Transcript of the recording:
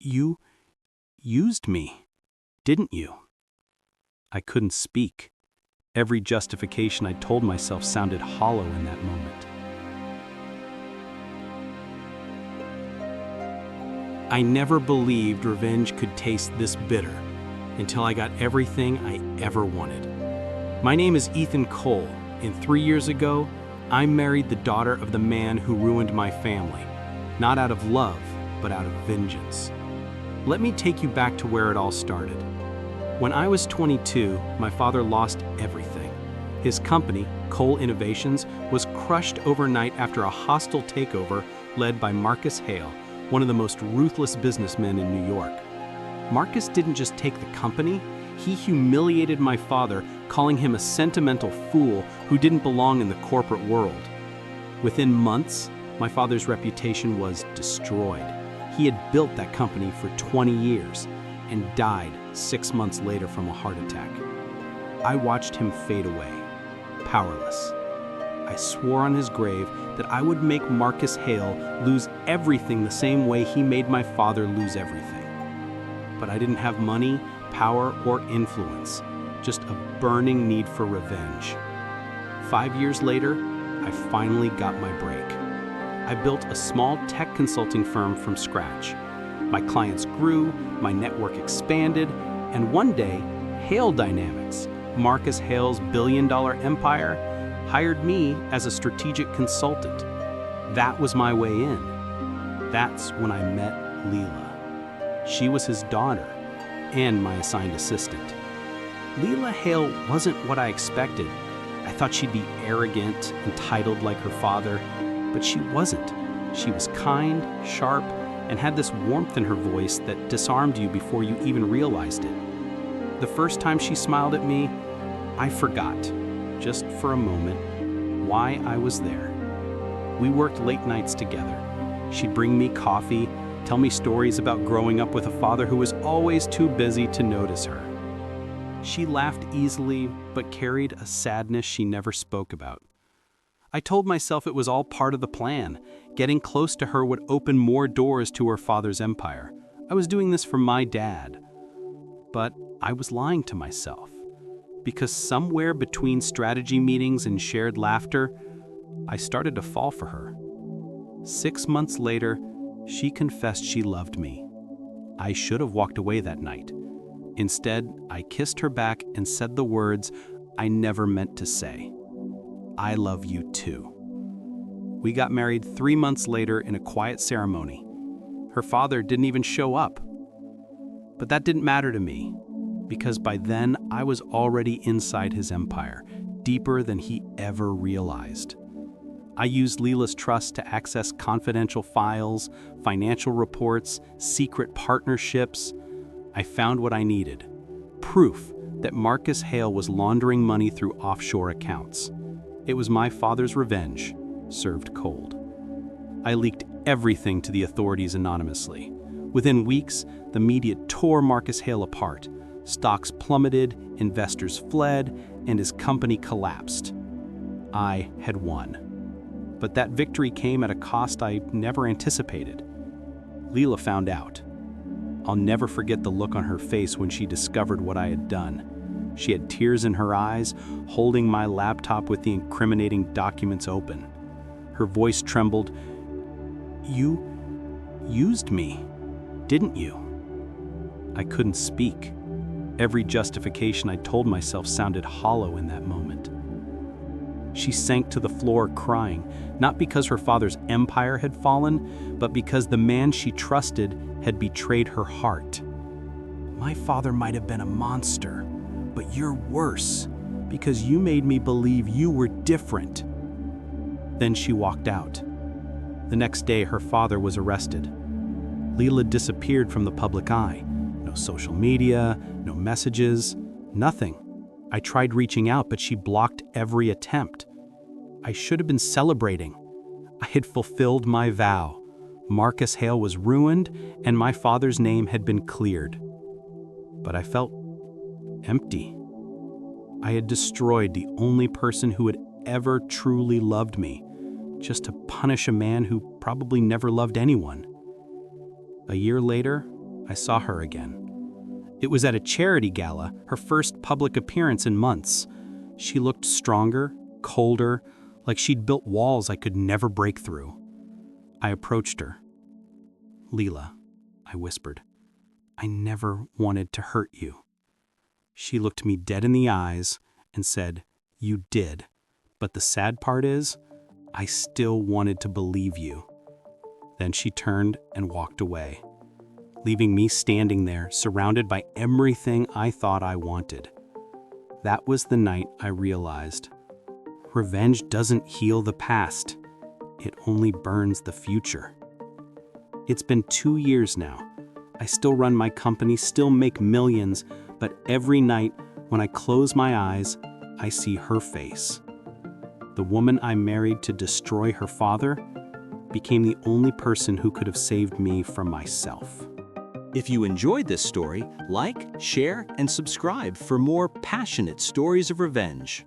You used me, didn't you? I couldn't speak. Every justification I told myself sounded hollow in that moment. I never believed revenge could taste this bitter until I got everything I ever wanted. My name is Ethan Cole, and 3 years ago, I married the daughter of the man who ruined my family, not out of love, but out of vengeance. Let me take you back to where it all started. When I was 22, my father lost everything. His company, Cole Innovations, was crushed overnight after a hostile takeover led by Marcus Hale, one of the most ruthless businessmen in New York. Marcus didn't just take the company, he humiliated my father, calling him a sentimental fool who didn't belong in the corporate world. Within months, my father's reputation was destroyed. He had built that company for 20 years and died 6 months later from a heart attack. I watched him fade away, powerless. I swore on his grave that I would make Marcus Hale lose everything the same way he made my father lose everything. But I didn't have money, power, or influence, just a burning need for revenge. 5 years later, I finally got my break. I built a small tech consulting firm from scratch. My clients grew, my network expanded, and one day, Hale Dynamics, Marcus Hale's billion-dollar empire, hired me as a strategic consultant. That was my way in. That's when I met Lila. She was his daughter and my assigned assistant. Lila Hale wasn't what I expected. I thought she'd be arrogant, entitled like her father, but she wasn't. She was kind, sharp, and had this warmth in her voice that disarmed you before you even realized it. The first time she smiled at me, I forgot, just for a moment, why I was there. We worked late nights together. She'd bring me coffee, tell me stories about growing up with a father who was always too busy to notice her. She laughed easily, but carried a sadness she never spoke about. I told myself it was all part of the plan. Getting close to her would open more doors to her father's empire. I was doing this for my dad. But I was lying to myself. Because somewhere between strategy meetings and shared laughter, I started to fall for her. 6 months later, she confessed she loved me. I should have walked away that night. Instead, I kissed her back and said the words I never meant to say. I love you too. We got married 3 months later in a quiet ceremony. Her father didn't even show up. But that didn't matter to me, because by then I was already inside his empire, deeper than he ever realized. I used Lila's trust to access confidential files, financial reports, secret partnerships. I found what I needed: proof that Marcus Hale was laundering money through offshore accounts. It was my father's revenge, served cold. I leaked everything to the authorities anonymously. Within weeks, the media tore Marcus Hale apart. Stocks plummeted, investors fled, and his company collapsed. I had won. But that victory came at a cost I never anticipated. Lila found out. I'll never forget the look on her face when she discovered what I had done. She had tears in her eyes, holding my laptop with the incriminating documents open. Her voice trembled. You used me, didn't you? I couldn't speak. Every justification I told myself sounded hollow in that moment. She sank to the floor crying, not because her father's empire had fallen, but because the man she trusted had betrayed her heart. My father might have been a monster, but you're worse, because you made me believe you were different. Then she walked out. The next day, her father was arrested. Lila disappeared from the public eye. No social media, no messages, nothing. I tried reaching out, but she blocked every attempt. I should have been celebrating. I had fulfilled my vow. Marcus Hale was ruined, and my father's name had been cleared. But I felt empty. I had destroyed the only person who had ever truly loved me, just to punish a man who probably never loved anyone. A year later, I saw her again. It was at a charity gala, her first public appearance in months. She looked stronger, colder, like she'd built walls I could never break through. I approached her. "Lila," I whispered, "I never wanted to hurt you." She looked me dead in the eyes and said, "You did, but the sad part is, I still wanted to believe you." Then she turned and walked away, leaving me standing there, surrounded by everything I thought I wanted. That was the night I realized, revenge doesn't heal the past, it only burns the future. It's been 2 years now. I still run my company, still make millions, but every night when I close my eyes, I see her face. The woman I married to destroy her father became the only person who could have saved me from myself. If you enjoyed this story, like, share, and subscribe for more passionate stories of revenge.